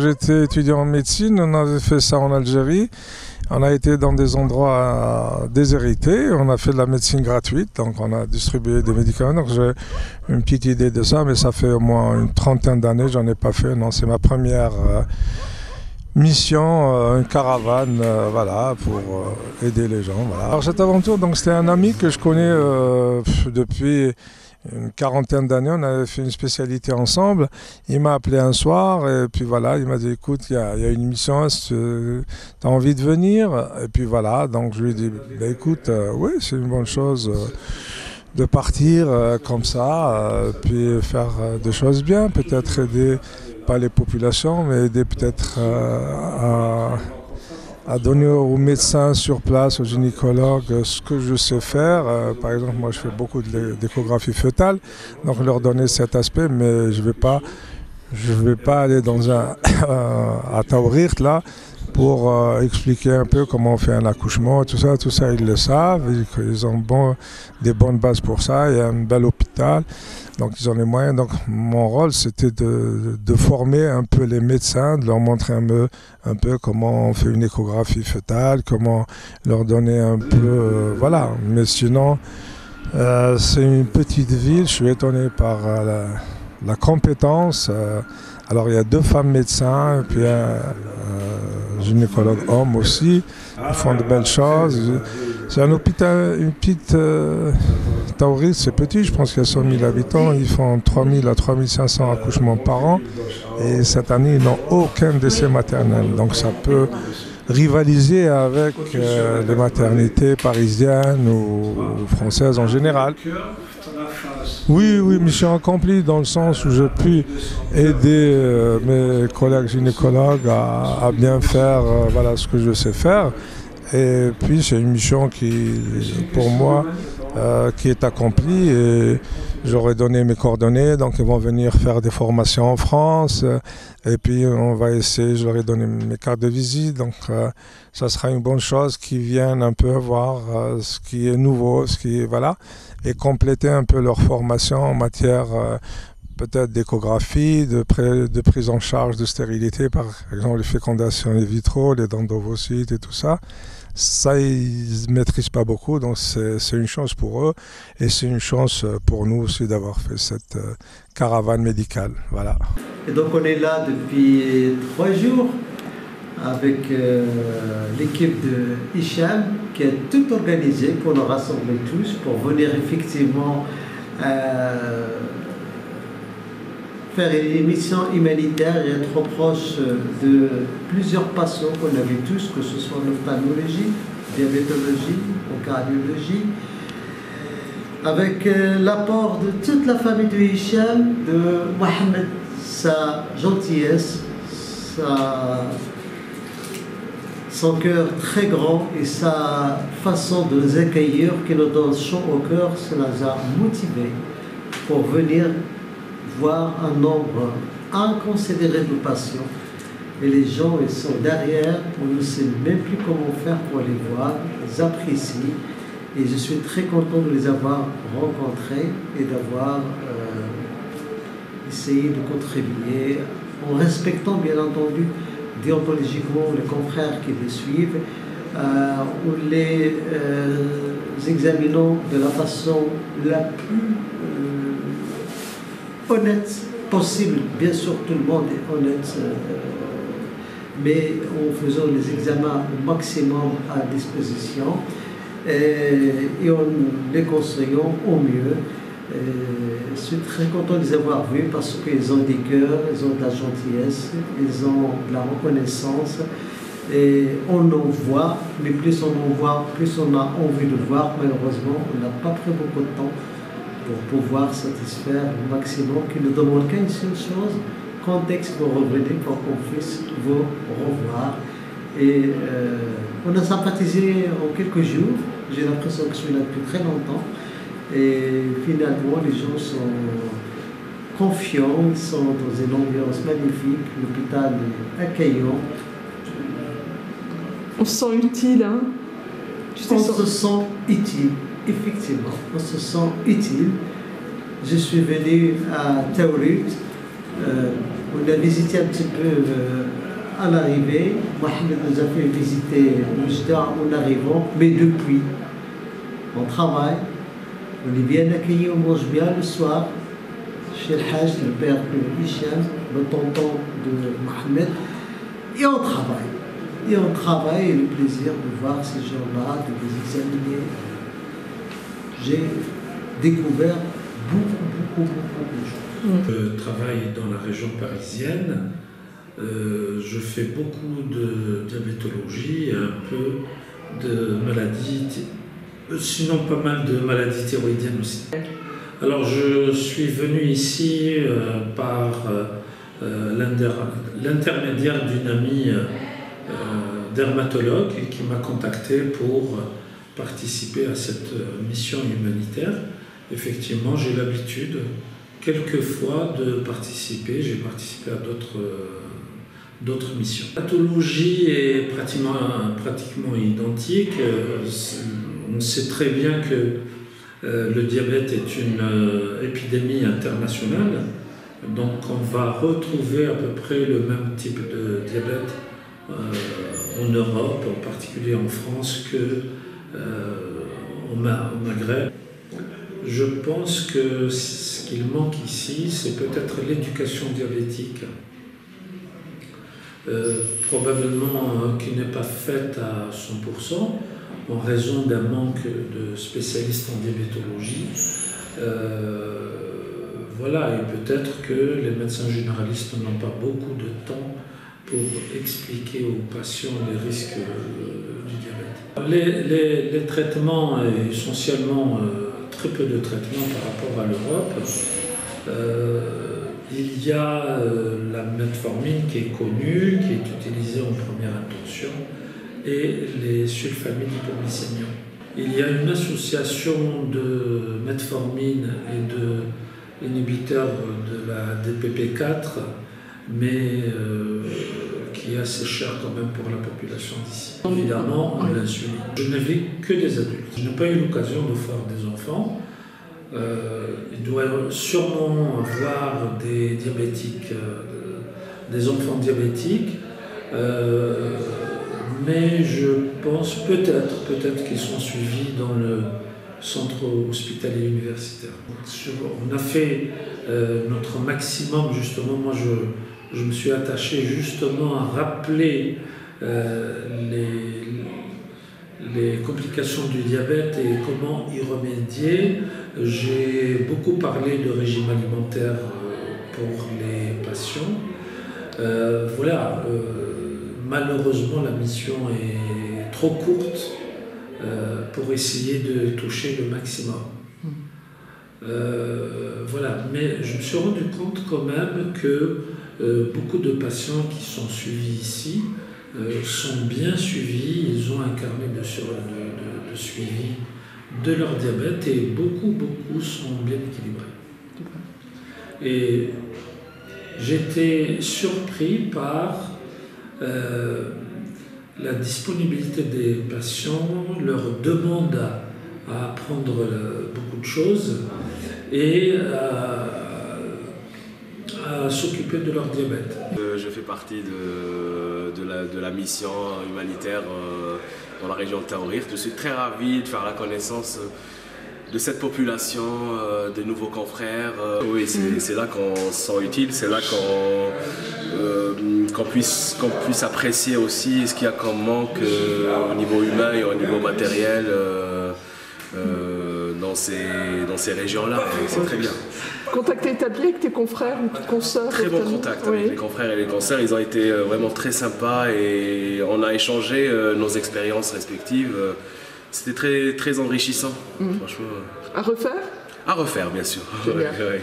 j'étais étudiant en médecine, on avait fait ça en Algérie. On a été dans des endroits déshérités, on a fait de la médecine gratuite, donc on a distribué des médicaments. Donc j'ai une petite idée de ça, mais ça fait au moins une trentaine d'années, j'en ai pas fait. Non, c'est ma première mission, une caravane, voilà, pour aider les gens. Voilà. Alors cette aventure, donc c'était un ami que je connais depuis une quarantaine d'années, on avait fait une spécialité ensemble. Il m'a appelé un soir et puis voilà, il m'a dit écoute, il y a une mission, tu as envie de venir? Et puis voilà, donc je lui ai dit bah, écoute, oui, c'est une bonne chose de partir comme ça, puis faire des choses bien, peut-être aider, pas les populations, mais aider peut-être à donner aux médecins sur place, aux gynécologues, ce que je sais faire. Par exemple, moi je fais beaucoup d'échographie fœtale, donc leur donner cet aspect, mais je vais pas aller dans à Taourir là pour expliquer un peu comment on fait un accouchement, tout ça ils le savent, ils ont des bonnes bases pour ça, il y a un bel hôpital, donc ils ont les moyens. Donc mon rôle c'était de former un peu les médecins, de leur montrer un peu comment on fait une échographie fœtale, comment leur donner un peu, voilà. Mais sinon, c'est une petite ville, je suis étonné par la compétence. Alors il y a 2 femmes médecins, et puis un gynécologue homme aussi, ils font de belles choses. C'est un hôpital, une petite Taourir, c'est petit, je pense qu'il y a 100 000 habitants, ils font 3 000 à 3 500 accouchements par an, et cette année ils n'ont aucun décès maternel, donc ça peut rivaliser avec les maternités parisiennes ou françaises en général. Oui, mission accomplie dans le sens où j'ai pu aider mes collègues gynécologues à bien faire voilà, ce que je sais faire. Et puis c'est une mission qui, pour moi, qui est accomplie. Et j'aurais donné mes coordonnées, donc ils vont venir faire des formations en France. Et puis on va essayer, je leur ai donné mes cartes de visite, donc ça sera une bonne chose qu'ils viennent un peu voir ce qui est nouveau, voilà, et compléter un peu leur formation en matière peut-être d'échographie, de prise en charge de stérilité, par exemple les fécondations in vitro, les dents d'ovocytes et tout ça. Ça, ils ne maîtrisent pas beaucoup, donc c'est une chance pour eux et c'est une chance pour nous aussi d'avoir fait cette caravane médicale. Voilà. Et donc on est là depuis 3 jours avec l'équipe de Hicham qui a tout organisé pour nous rassembler tous, pour venir effectivement faire une émission humanitaire et être proche de plusieurs patients qu'on a vu tous, que ce soit en ophtalmologie, diabétologie, en cardiologie, avec l'apport de toute la famille de Hicham, de Mohamed, sa gentillesse, son cœur très grand et sa façon de nous accueillir qui nous donne chaud au cœur, ça nous a motivés pour venir voir un nombre inconsidéré de patients. Et les gens, ils sont derrière, on ne sait même plus comment faire pour les voir, ils apprécient. Et je suis très content de les avoir rencontrés et d'avoir essayé de contribuer en respectant bien entendu déontologiquement les confrères qui les suivent, en les examinant de la façon la plus honnête possible. Bien sûr, tout le monde est honnête, mais en faisant les examens au maximum à disposition et en les construisant au mieux. Je suis très content de les avoir vus parce qu'ils ont des cœurs, ils ont de la gentillesse, ils ont de la reconnaissance. Et on en voit, mais plus on en voit, plus on a envie de voir. Malheureusement, on n'a pas pris beaucoup de temps pour pouvoir satisfaire le maximum, qui ne demande qu'une seule chose, contexte pour revenir, pour qu'on puisse vous revoir. Et on a sympathisé en quelques jours, j'ai l'impression que je suis là depuis très longtemps. Et finalement, les gens sont confiants, ils sont dans une ambiance magnifique, l'hôpital est accueillant. On se sent utile, hein? On se sent utile, effectivement, on se sent utile. Je suis venu à Taourir, on a visité un petit peu à l'arrivée, Mohamed nous a fait visiter Oujda en arrivant, mais depuis, on travaille, on est bien accueillis, on mange bien le soir, chez le Hajj, le père de Hicham, le tonton de Mohamed, et on travaille. Et on travaille, et le plaisir de voir ces gens-là, de les examiner. J'ai découvert beaucoup de choses. Je travaille dans la région parisienne. Je fais beaucoup de diabétologie et un peu de maladies, sinon pas mal de maladies thyroïdiennes aussi. Alors je suis venu ici par l'intermédiaire d'une amie dermatologue qui m'a contacté pour participer à cette mission humanitaire. Effectivement, j'ai l'habitude quelquefois de participer, j'ai participé à d'autres missions. La pathologie est pratiquement identique. On sait très bien que le diabète est une épidémie internationale, donc on va retrouver à peu près le même type de diabète en Europe, en particulier en France, au Maghreb. Je pense que ce qu'il manque ici, c'est peut-être l'éducation diabétique, probablement qui n'est pas faite à 100%, en raison d'un manque de spécialistes en diabétologie. Voilà, et peut-être que les médecins généralistes n'ont pas beaucoup de temps pour expliquer aux patients les risques du diabète. Les traitements, essentiellement très peu de traitements par rapport à l'Europe. Il y a la metformine qui est connue, qui est utilisée en première intention, et les sulfamides hypoglycémiants. Il y a une association de metformine et de l'inhibiteur de la DPP4, mais qui est assez cher quand même pour la population d'ici. Évidemment, l'insuline. Je n'ai vu que des adultes. Je n'ai pas eu l'occasion de faire des enfants. Il doit sûrement avoir des diabétiques, des enfants diabétiques, mais je pense peut-être qu'ils sont suivis dans le centre hospitalier universitaire. On a fait notre maximum, justement. Moi, je me suis attaché justement à rappeler les complications du diabète et comment y remédier. J'ai beaucoup parlé de régime alimentaire pour les patients. Voilà, malheureusement la mission est trop courte pour essayer de toucher le maximum. Voilà, mais je me suis rendu compte quand même que beaucoup de patients qui sont suivis ici sont bien suivis, ils ont un carnet de suivi de leur diabète et beaucoup sont bien équilibrés. Et j'étais surpris par la disponibilité des patients, leur demande à apprendre beaucoup de choses et à s'occuper de leur diabète. Je fais partie de la mission humanitaire dans la région de Taorir. Je suis très ravi de faire la connaissance de cette population, des nouveaux confrères. Oui, c'est là qu'on se sent utile, c'est là qu'on puisse apprécier aussi ce qu'il y a comme manque au niveau humain et au niveau matériel dans ces régions-là. C'est très bien. Contact établi avec tes confrères ou tes consoeurs? Très bon contact avec les confrères et les consoeurs. Ils ont été vraiment très sympas et on a échangé nos expériences respectives. C'était très enrichissant, franchement. À refaire? À refaire, bien sûr. Génial.